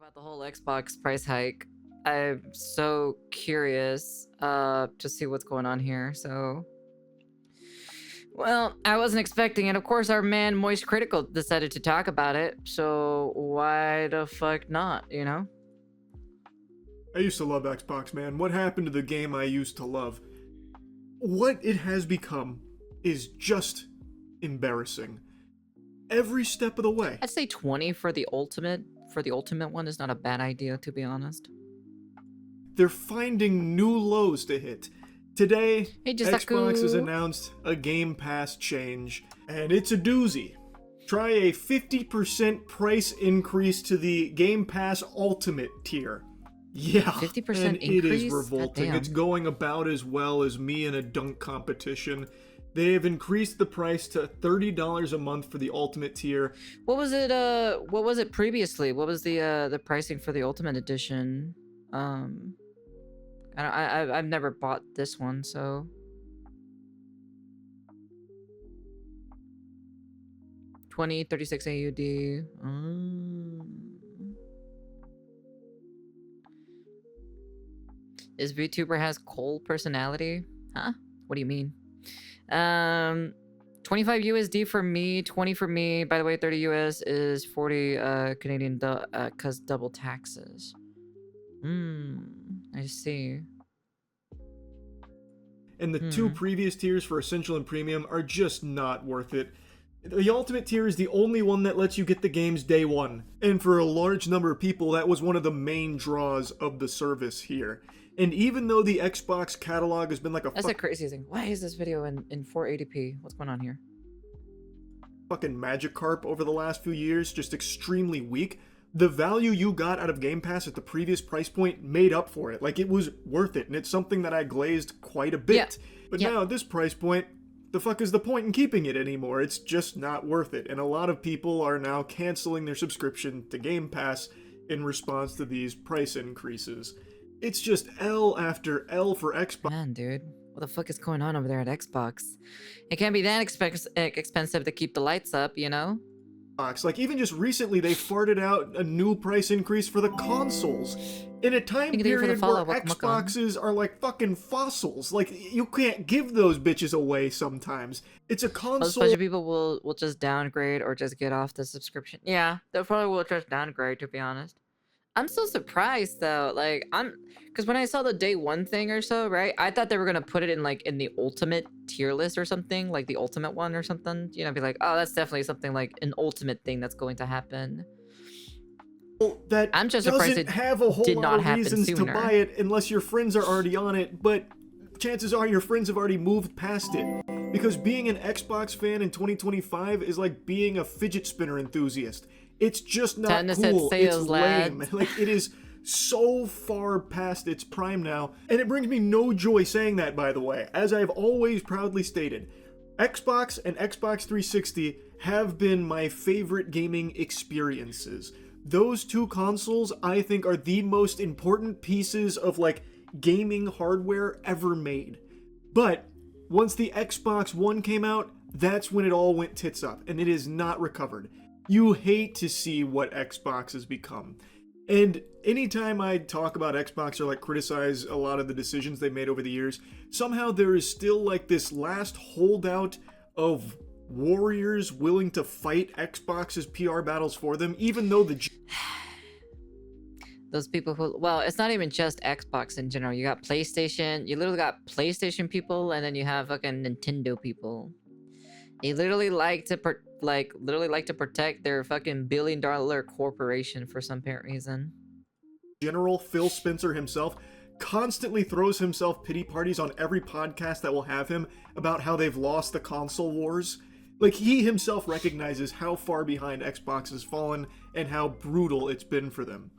about the whole Xbox price hike. I'm so curious to see what's going on here. So, well, I wasn't expecting it. Of course, our man Moist Critical decided to talk about it. So why the fuck not? You know? I used to love Xbox, man. What happened to the game I used to love? What it has become is just embarrassing. Every step of the way. I'd say 20 for the ultimate. For the ultimate one is not a bad idea, to be honest. They're finding new lows to hit. Today, Hey, Xbox has Jisaku. announced a Game Pass change, and it's a doozy. Try a 50% price increase to the Game Pass Ultimate tier. Yeah, 50% and it is increase? revolting. Goddamn. It's going about as well as me in a dunk competition. They have increased the price to $30 a month for the Ultimate tier. What was it? What was it previously? What was the pricing for the Ultimate Edition? I've never bought this one, so 36 AUD. Is VTuber has cold personality? Huh? What do you mean? 25 USD for me, 20 for me. By the way, 30 US is 40 Canadian cause double taxes. I see. And the two previous tiers for Essential and Premium are just not worth it. The Ultimate tier is the only one that lets you get the games day one. And for a large number of people, that was one of the main draws of the service here. And even though the Xbox catalog has been like That's the craziest thing. Why is this video in 480p? What's going on here? fucking Magikarp over the last few years, just extremely weak, the value you got out of Game Pass at the previous price point made up for it. Like, it was worth it, and it's something that I glazed quite a bit. But now at this price point, the fuck is the point in keeping it anymore? It's just not worth it. And a lot of people are now canceling their subscription to Game Pass in response to these price increases. It's just L after L for Xbox. Man, dude. What the fuck is going on over there at Xbox? It can't be that expensive to keep the lights up, you know? Like, even just recently, they farted out a new price increase for the consoles. In a time period where Xboxes are like fucking fossils. Like, you can't give those bitches away sometimes. It's a console. A bunch of people will just downgrade or just get off the subscription. Yeah, they probably will just downgrade, to be honest. I'm so surprised though, like because when I saw the day one thing or so, right, I thought they were gonna put it in like in the ultimate tier list or something, like the ultimate one or something, you know, be like, oh, that's definitely something like an ultimate thing that's going to happen. That I'm just surprised doesn't it have a whole did lot not of happen reasons sooner. to buy it unless your friends are already on it, but chances are your friends have already moved past it. Because being an Xbox fan in 2025 is like being a fidget spinner enthusiast. It's just not cool. It's lame. Like, it is so far past its prime now. And it brings me no joy saying that, by the way. As I've always proudly stated, Xbox and Xbox 360 have been my favorite gaming experiences. Those two consoles, I think, are the most important pieces of, like, gaming hardware ever made. But once the Xbox One came out, that's when it all went tits up, and it is not recovered. You hate to see what Xbox has become. And anytime I talk about Xbox or like criticize a lot of the decisions they made over the years, somehow there is still like this last holdout of warriors willing to fight Xbox's PR battles for them, even though the... Those people who, well, it's not even just Xbox in general. You got PlayStation, you literally got PlayStation people, and then you have fucking Nintendo people. They literally like to protect their fucking billion-dollar corporation for some apparent reason. General Phil Spencer himself constantly throws himself pity parties on every podcast that will have him about how they've lost the console wars. Like, he himself recognizes how far behind Xbox has fallen and how brutal it's been for them.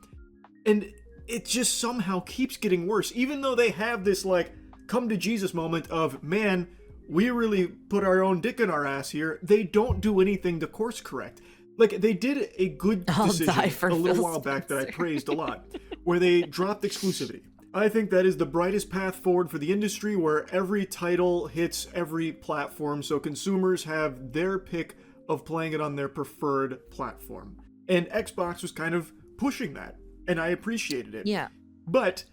And it just somehow keeps getting worse, even though they have this, like, come to Jesus moment of, man, we really put our own dick in our ass here. They don't do anything to course correct. Like, they did a good decision a little while back that I praised a lot, where they dropped exclusivity. I think that is the brightest path forward for the industry, where every title hits every platform, so consumers have their pick of playing it on their preferred platform. And Xbox was kind of pushing that. and I appreciated it. Yeah. But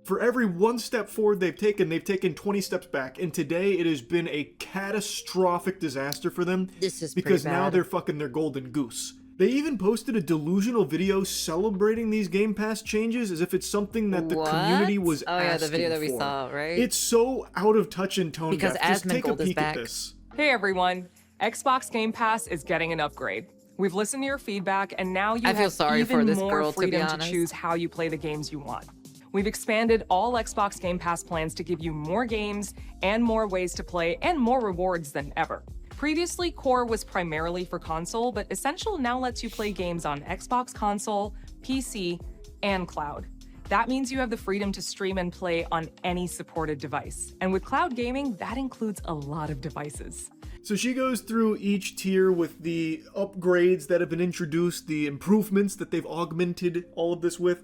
for every one step forward they've taken 20 steps back, and today it has been a catastrophic disaster for them. This is because pretty now bad. they're fucking their golden goose. They even posted a Delusional video celebrating these Game Pass changes as if it's something that the community was asking for. Oh yeah, the video that we saw, right? It's so out of touch and tone because deaf. Just take a Asmongold is peek back. at this. Hey everyone, Xbox Game Pass is getting an upgrade. We've listened to your feedback, and now you I feel have sorry even for this more girl, to be freedom to honest. choose how you play the games you want. We've expanded all Xbox Game Pass plans to give you more games and more ways to play and more rewards than ever. Previously, Core was primarily for console, but Essential now lets you play games on Xbox console, PC, and cloud. That means you have the freedom to stream and play on any supported device. And with cloud gaming, that includes a lot of devices. So she goes through each tier with the upgrades that have been introduced, the improvements that they've augmented all of this with,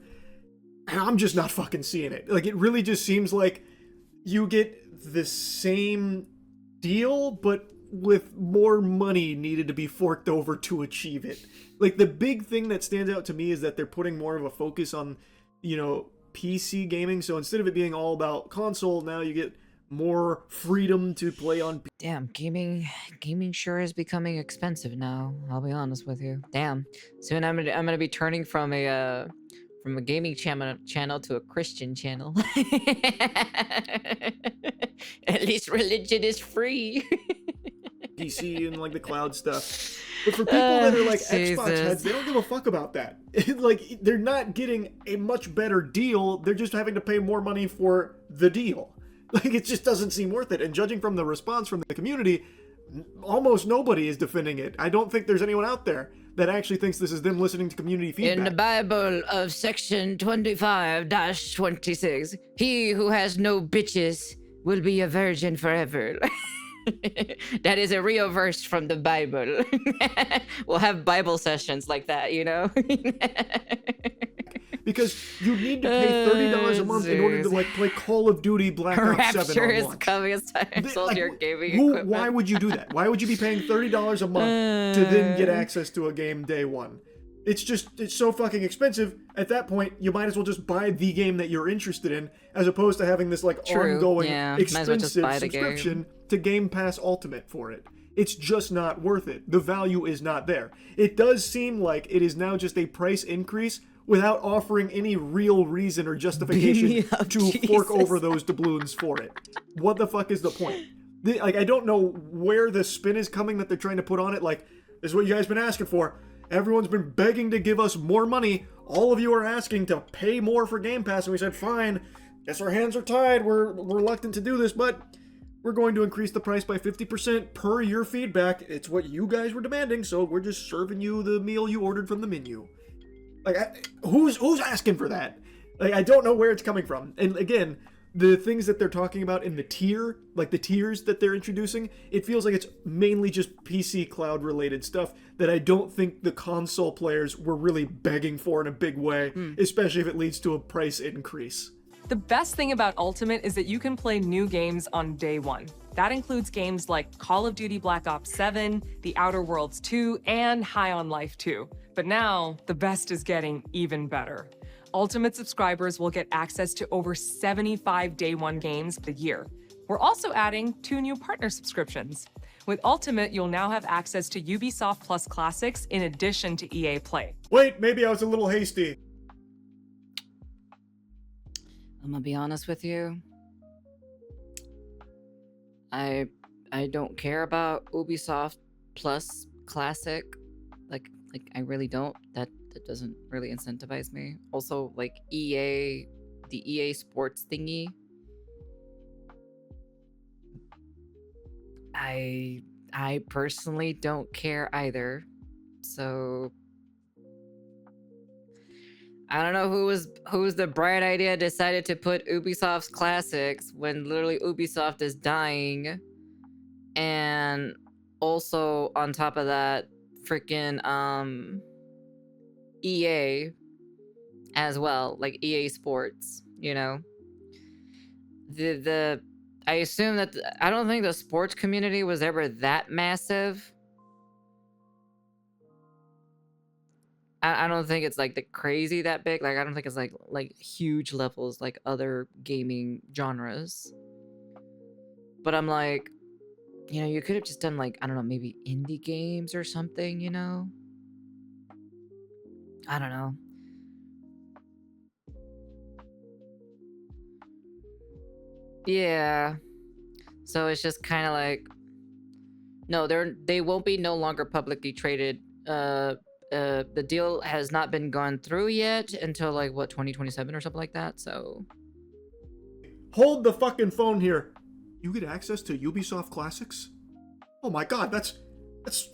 and I'm just not fucking seeing it. Like, it really just seems like you get the same deal, but with more money needed to be forked over to achieve it. Like, the big thing that stands out to me is that they're putting more of a focus on, PC gaming. So instead of it being all about console, now you get more freedom to play on. Damn, gaming sure is becoming expensive now. I'll be honest with you. Damn. Soon I'm gonna be turning from a gaming channel to a Christian channel. At least religion is free. PC and like the cloud stuff. But for people that are like Xbox heads, they don't give a fuck about that. Like, they're not getting a much better deal. They're just having to pay more money for the deal. Like, it just doesn't seem worth it. And judging from the response from the community, almost nobody is defending it. I don't think there's anyone out there that actually thinks this is them listening to community feedback. In the Bible of section 25-26, he who has no bitches will be a virgin forever. That is a real verse from the Bible. We'll have Bible sessions like that, Because you need to pay $30 a month in order to like play Call of Duty Black Ops 7 Rapture on is launch. coming as time sold your gaming equipment. Why would you do that? Why would you be paying $30 a month to then get access to a game day one? It's so fucking expensive. At that point, you might as well just buy the game that you're interested in, as opposed to having this like ongoing expensive subscription to Game Pass Ultimate for it. It's just not worth it. The value is not there. It does seem like it is now just a price increase without offering any real reason or justification to fork over those doubloons for it. What the fuck is the point? I don't know where the spin is coming that they're trying to put on it. Like, this is what you guys been asking for. Everyone's been begging to give us more money. All of you are asking to pay more for Game Pass, and we said, fine. Guess our hands are tied. We're reluctant to do this, but we're going to increase the price by 50% per your feedback. It's what you guys were demanding, so we're just serving you the meal you ordered from the menu. Like, who's asking for that? Like, I don't know where it's coming from. And again, the things that they're talking about in the tier, like the tiers that they're introducing, it feels like it's mainly just PC cloud related stuff that I don't think the console players were really begging for in a big way, especially if it leads to a price increase. The best thing about Ultimate is that you can play new games on day one. That includes games like Call of Duty Black Ops 7, The Outer Worlds 2, and High on Life 2. But now, the best is getting even better. Ultimate subscribers will get access to over 75 day one games a year. We're also adding 2 new partner subscriptions. With Ultimate, you'll now have access to Ubisoft Plus Classics in addition to EA Play. Wait, maybe I was a little hasty. I'm gonna be honest with you. I don't care about Ubisoft Plus Classic. Like I really don't. That doesn't really incentivize me. Also, like EA, the EA Sports thingy. I personally don't care either. So I don't know who's the bright idea decided to put Ubisoft's classics when literally Ubisoft is dying, and also on top of that, freaking EA as well, like EA Sports. I assume that I don't think the sports community was ever that massive. I don't think it's like the crazy that big. Like I don't think it's like huge levels like other gaming genres. But I'm like, you know, you could have just done like, I don't know, maybe indie games or something, you know? I don't know. Yeah. So it's just kind of like, no, they won't be no longer publicly traded. The deal has not been gone through yet until like what 2027 or something like that. So Hold the fucking phone here. You get access to Ubisoft Classics? Oh my god, that's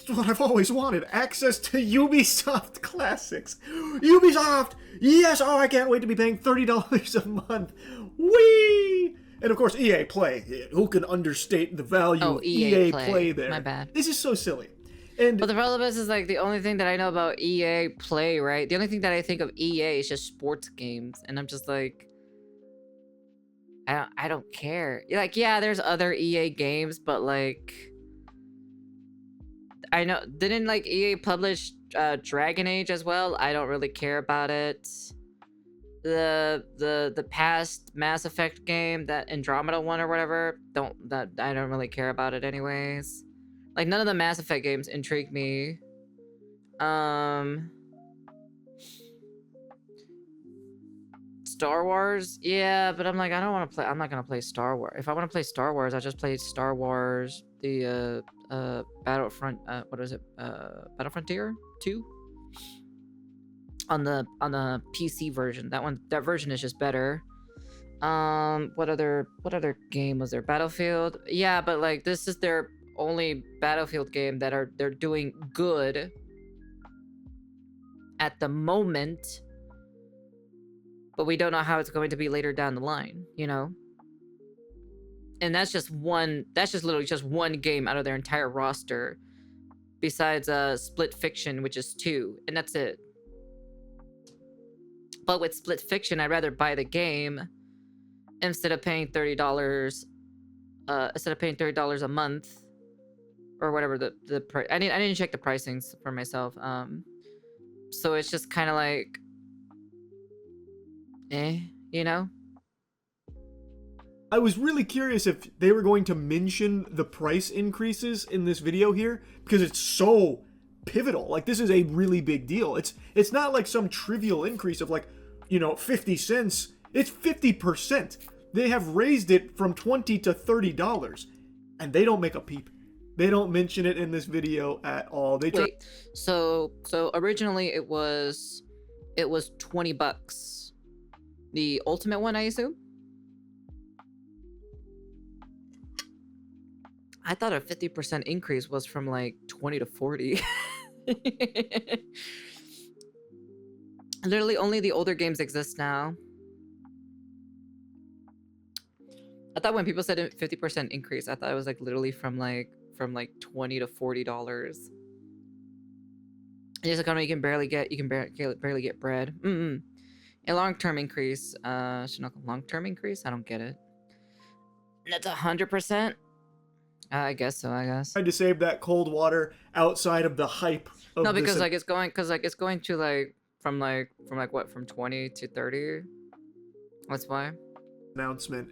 what I've always wanted. Access to Ubisoft Classics. Ubisoft! Yes! Oh, I can't wait to be paying $30 a month. Whee! And of course, EA Play. Who can understate the value of EA Play there? My bad. This is so silly. And but the problem is like the only thing that I know about EA Play, right? The only thing that I think of EA is just sports games, and I'm just like, I don't care. Like, yeah, there's other EA games, but like, I know didn't like EA publish Dragon Age as well? I don't really care about it. The past Mass Effect game, that Andromeda one or whatever, I don't really care about it anyways. Like none of the Mass Effect games intrigue me. Star Wars, yeah, but I'm like, I don't want to play. I'm not gonna play Star Wars. If I want to play Star Wars, I just play Star Wars, the Battlefront. What is it? Battlefrontier 2. On the PC version. That version is just better. What other game was there? Battlefield. Yeah, but like this is their only Battlefield game that they're doing good at the moment. But we don't know how it's going to be later down the line, you know? And that's literally just one game out of their entire roster. Besides Split Fiction, which is 2, and that's it. But with Split Fiction, I'd rather buy the game instead of paying $30 a month or whatever the price. I didn't check the pricings for myself. So it's just kind of like, you know. I was really curious if they were going to mention the price increases in this video here, because it's so pivotal. Like, this is a really big deal. It's not like some trivial increase of like, you know, 50 cents. It's 50%. They have raised it from $20 to $30, and they don't make a peep. They don't mention it in this video at all. Wait, so originally it was $20. The ultimate one, I assume? I thought a 50% increase was from like 20 to 40. Literally only the older games exist now. I thought when people said a 50% increase, I thought it was like literally from like $20 to $40. In this economy, you can barely get bread. A long-term increase. Long-term increase? I don't get it. That's 100%. I guess so. I guess. Tried to save that cold water outside of the hype. Of no, because like it's going to like from 20 to 30. That's why. Announcement,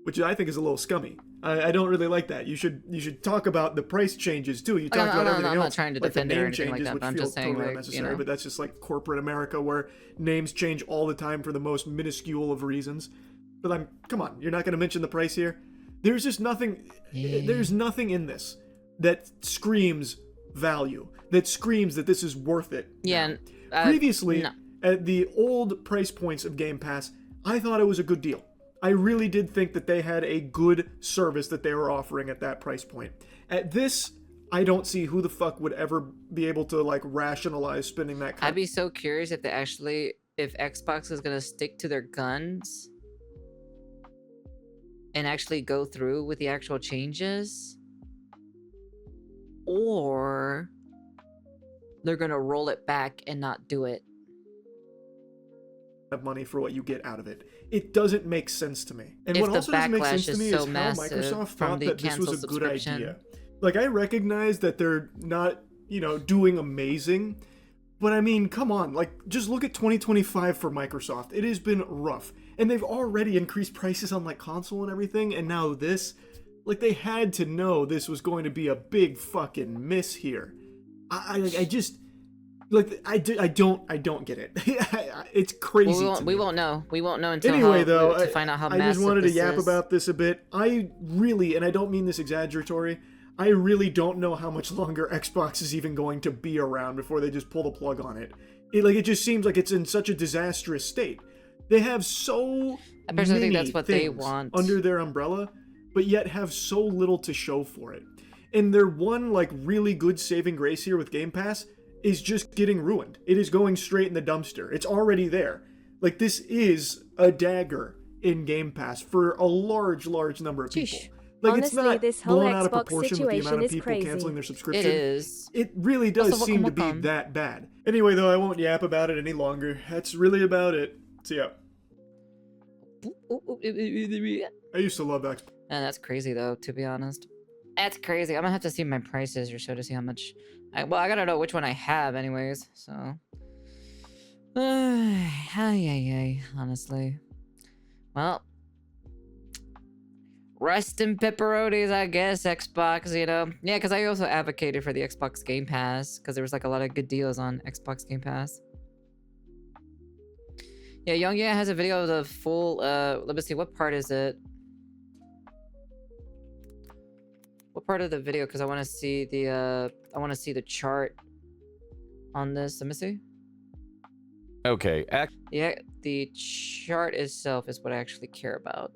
which I think is a little scummy. I don't really like that. You should talk about the price changes too. You talked about everything else. I'm not trying to like defend the it or name anything changes, like that. which But I'm feel just saying, totally like, unnecessary. But that's just like corporate America, where names change all the time for the most minuscule of reasons. But come on, you're not going to mention the price here. There's just nothing. Yeah. There's nothing in this that screams value. That screams that this is worth it. Yeah. Previously, no. at the old price points of Game Pass, I thought it was a good deal. I really did think that they had a good service that they were offering at that price point. At this, I don't see who the fuck would ever be able to like rationalize spending that kind. I'd be so curious if if Xbox is gonna stick to their guns and actually go through with the actual changes, or they're gonna roll it back and not do it. Of money for what you get out of it. It doesn't make sense to me. And If what the also doesn't make sense to backlash me is is so how massive Microsoft from thought the that this was cancel a good subscription. idea. Like, I recognize that they're not, doing amazing, But I mean, come on, like, just look at 2025 for Microsoft. It has been rough. And they've already increased prices on, like, console and everything, and now this. Like, they had to know this was going to be a big fucking miss here. I just... Like, I don't get it. It's crazy Well, to we me. won't know. We won't know until Anyway, though, to find out how I massive just wanted to this yap is. about this a bit. I really, and I don't mean this exaggeratory, I really don't know how much longer Xbox is even going to be around before they just pull the plug on it. It just seems like it's in such a disastrous state. They have so I personally many think that's what things they want. under their umbrella, but yet have so little to show for it. And their one, like, really good saving grace here with Game Pass is just getting ruined. It is going straight in the dumpster. It's already there. Like, this is a dagger in Game Pass for a large number of people. Sheesh. Like, Honestly, it's not this whole blown out of Xbox proportion with the amount situation of is people crazy. canceling their subscription. It is. It really does Also, seem to be welcome. that bad. Anyway, though, I won't yap about it any longer. That's really about it. See ya. I used to love Xbox. And that's crazy though, to be honest. That's crazy. I'm gonna have to see my prices or so to see how much. I gotta know which one I have, anyways. So, honestly. Well, rest in pepperonis, I guess. Xbox, you know. Yeah, because I also advocated for the Xbox Game Pass because there was like a lot of good deals on Xbox Game Pass. Yeah, Young Yeah has a video of the full. Let me see. What part is it? What part of the video? Because I want to see the the chart on this. Let me see. Okay. Yeah, the chart itself is what I actually care about.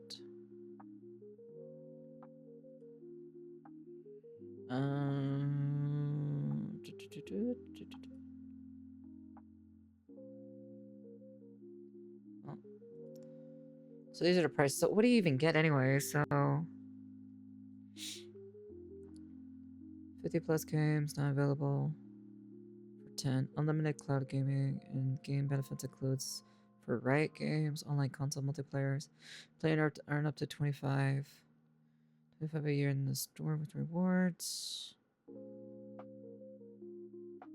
Oh. So these are the prices. So what do you even get anyway? So 50 plus games not available for 10. Unlimited cloud gaming and game benefits includes for Riot Games, online console multiplayers. Player earn up to 25 a year in the store with rewards.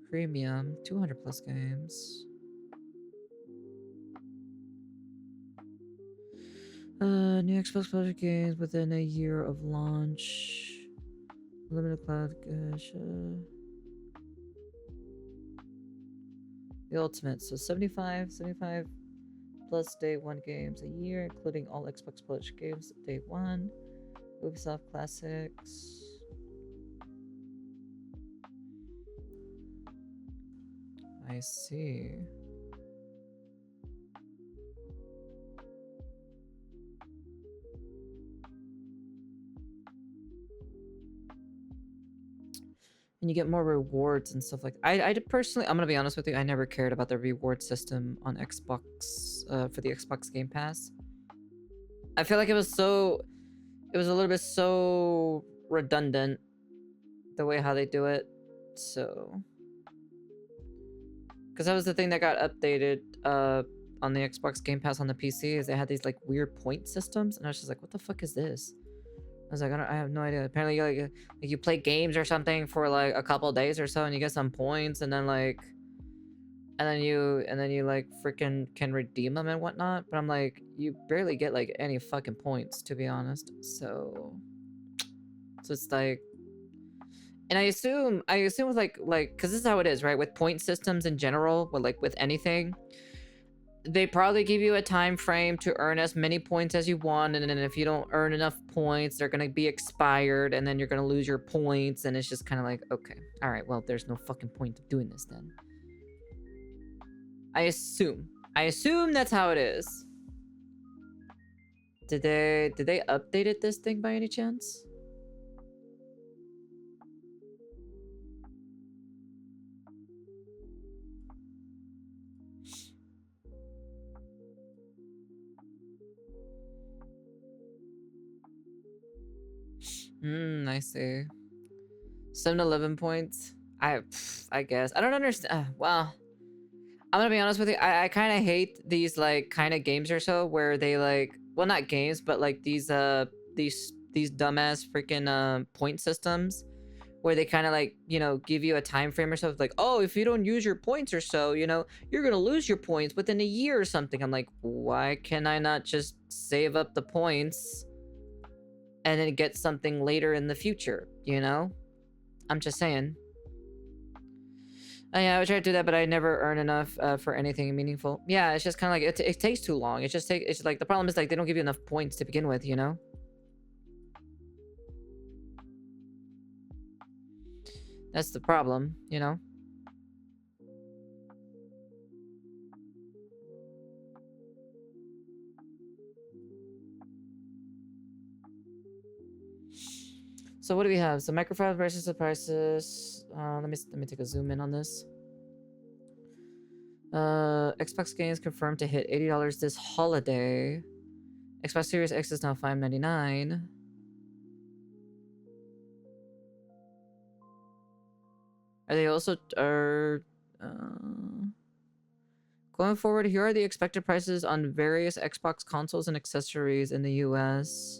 Premium, 200 plus games. New Xbox Pleasure games within a year of launch. Limited cloud, gosh. The ultimate, so 75 plus day one games a year, including all Xbox Pleasure games day one. Ubisoft Classics. I see. And you get more rewards and stuff like that. I personally, I'm gonna be honest with you, I never cared about the reward system on Xbox for the Xbox Game Pass. I feel like it was a little bit so redundant the way how they do it. So, because that was the thing that got updated on the Xbox Game Pass on the PC, is they had these like weird point systems, and I was just like, what the fuck is this? I was like, I have no idea. Apparently, like you play games or something for like a couple days or so, and you get some points, and then you like freaking can redeem them and whatnot. But I'm like, you barely get like any fucking points, to be honest. So it's like, and I assume with like, because this is how it is, right? With point systems in general, with anything. They probably give you a time frame to earn as many points as you want, and then if you don't earn enough points, they're gonna be expired, and then you're gonna lose your points, and it's just kind of like, okay, all right, well, there's no fucking point of doing this then. I assume that's how it is. Did they updated this thing by any chance? I see. 7-11 points. I guess. I don't understand. Well, I'm gonna be honest with you. I kind of hate these like kind of games or so where they like, well, not games, but like these dumbass freaking point systems where they kind of like, you know, give you a time frame or something like, oh, if you don't use your points or so, you know, you're gonna lose your points within a year or something. I'm like, why can I not just save up the points and then get something later in the future, you know? I'm just saying. Oh, yeah, I would try to do that, but I never earn enough for anything meaningful. Yeah, it's just kind of like, it takes too long. It's like, the problem is like, they don't give you enough points to begin with, you know? That's the problem, you know? So what do we have? So Microsoft versus the prices. Let me take a zoom in on this. Xbox games confirmed to hit $80 this holiday. Xbox Series X is now $599. Are they also going forward? Here are the expected prices on various Xbox consoles and accessories in the US.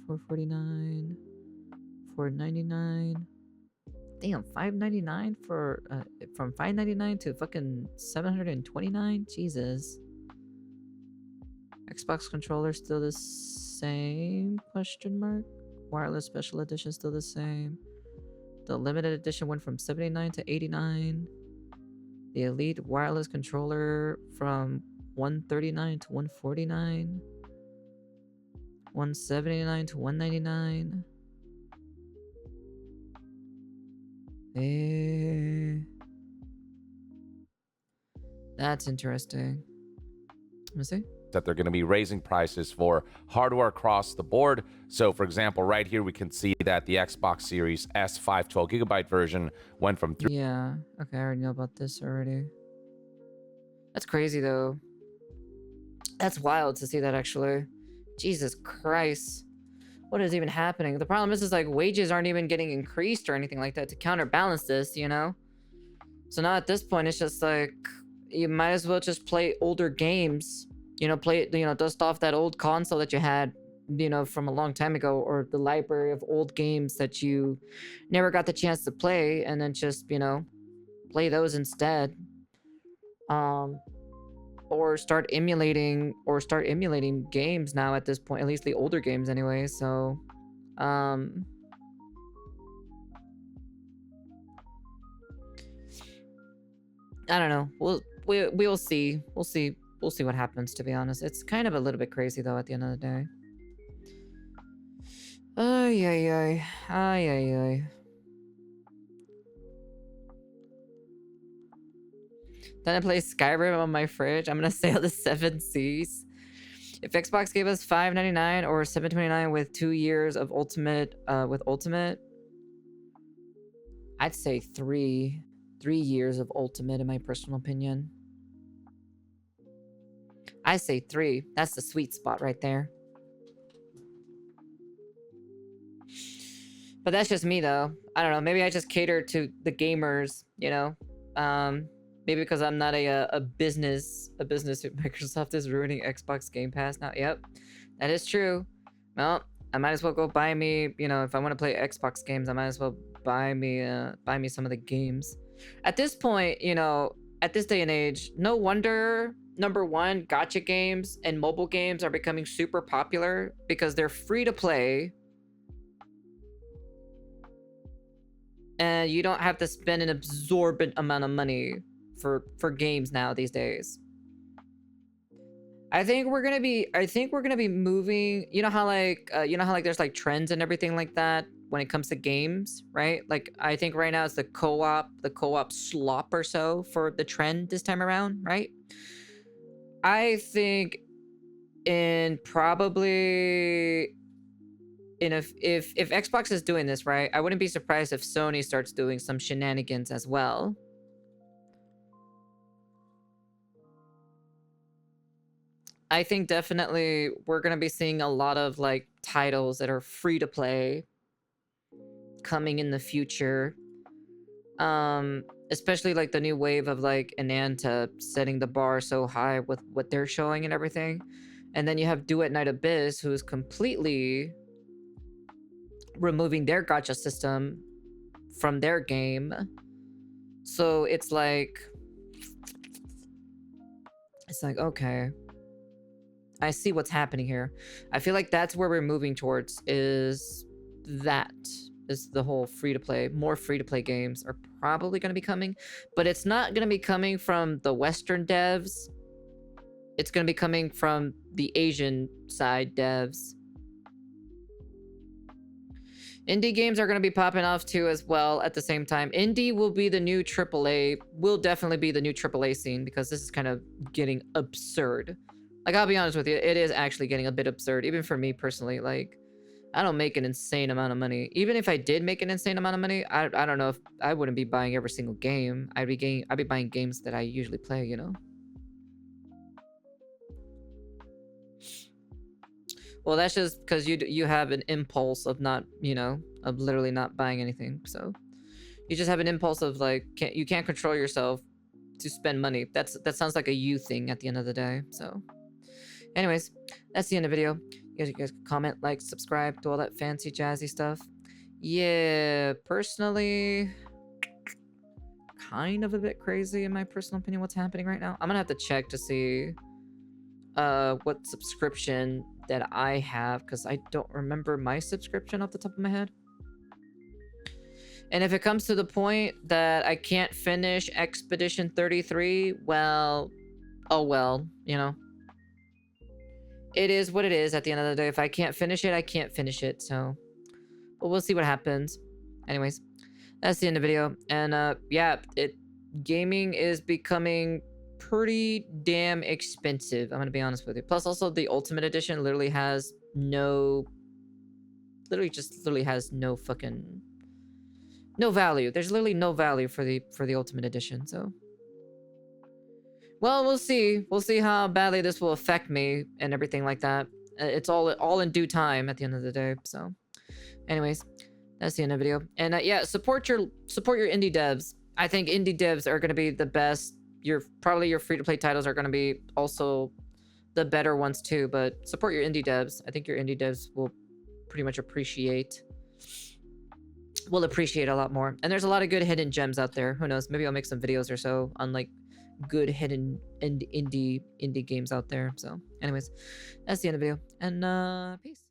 $449, $499. Damn, $599 for from $599 to fucking $729. Jesus. Xbox controller still the same? Question mark. Wireless special edition still the same. The limited edition went from $79 to $89. The elite wireless controller from $139 to $149. $179 to $199. That's interesting. Let me see. That they're going to be raising prices for hardware across the board. So, for example, right here we can see that the Xbox Series S 512GB version went from Yeah. Okay, I already know about this already. That's crazy though. That's wild to see that actually. Jesus Christ. What is even happening? The problem is like wages aren't even getting increased or anything like that to counterbalance this, you know? So now at this point, it's just like, you might as well just play older games. You know, dust off that old console that you had, you know, from a long time ago, or the library of old games that you never got the chance to play, and then just, you know, play those instead. Or start emulating games now at this point, at least the older games anyway. So I don't know. We'll see. We'll see what happens, to be honest. It's kind of a little bit crazy though at the end of the day. Ay ay ay. Ay ay ay. Then I play Skyrim on my fridge. I'm gonna sail the 7 seas. If Xbox gave us $599 or $729 with 2 years of Ultimate, I'd say 3 years of Ultimate in my personal opinion. I say 3. That's the sweet spot right there. But that's just me though. I don't know. Maybe I just cater to the gamers, you know? Maybe because I'm not a business who Microsoft is ruining Xbox Game Pass now. Yep, that is true. Well, I might as well go buy me, you know, if I want to play Xbox games, I might as well buy me some of the games. At this point, you know, at this day and age, no wonder, number one, gacha games and mobile games are becoming super popular because they're free to play. And you don't have to spend an absorbent amount of money for games now these days. I think we're gonna be moving. You know how like there's like trends and everything like that when it comes to games, right? Like I think right now it's the co-op slop or so for the trend this time around, right? I think if Xbox is doing this, right, I wouldn't be surprised if Sony starts doing some shenanigans as well. I think definitely we're gonna be seeing a lot of like titles that are free to play coming in the future. Especially like the new wave of like Ananta setting the bar so high with what they're showing and everything. And then you have Duet Night Abyss, who is completely removing their gacha system from their game. So it's like, okay, I see what's happening here. I feel like that's where we're moving towards, is the whole free-to-play. More free-to-play games are probably going to be coming, but it's not going to be coming from the Western devs. It's going to be coming from the Asian side devs. Indie games are going to be popping off too as well at the same time. Indie will be the new AAA, will definitely be the new AAA scene, because this is kind of getting absurd. Like, I'll be honest with you, it is actually getting a bit absurd, even for me personally. Like, I don't make an insane amount of money. Even if I did make an insane amount of money, I don't know if I wouldn't be buying every single game. I'd be buying games that I usually play, you know? Well, that's just because you have an impulse of not, you know, of literally not buying anything. So you just have an impulse of like, you can't control yourself to spend money. That sounds like a you thing at the end of the day. So anyways, that's the end of the video. You guys can comment, like, subscribe, do all that fancy jazzy stuff. Yeah, personally, kind of a bit crazy in my personal opinion what's happening right now. I'm gonna have to check to see what subscription that I have, because I don't remember my subscription off the top of my head. And if it comes to the point that I can't finish Expedition 33, well, oh well, you know. It is what it is at the end of the day. If I can't finish it, I can't finish it, so. But we'll see what happens. Anyways, that's the end of the video. And yeah, gaming is becoming pretty damn expensive, I'm gonna be honest with you. Plus also the Ultimate Edition literally has no fucking no value. There's literally no value for the Ultimate Edition. So well, we'll see how badly this will affect me and everything like that. It's all in due time at the end of the day. So anyways, that's the end of the video. And yeah, support your indie devs. I think indie devs are going to be the best. Probably your free-to-play titles are going to be also the better ones too, but support your indie devs. I think your indie devs will pretty much appreciate a lot more. And there's a lot of good hidden gems out there. Who knows? Maybe I'll make some videos or so on like good hidden indie games out there. So anyways, that's the end of the video, and peace.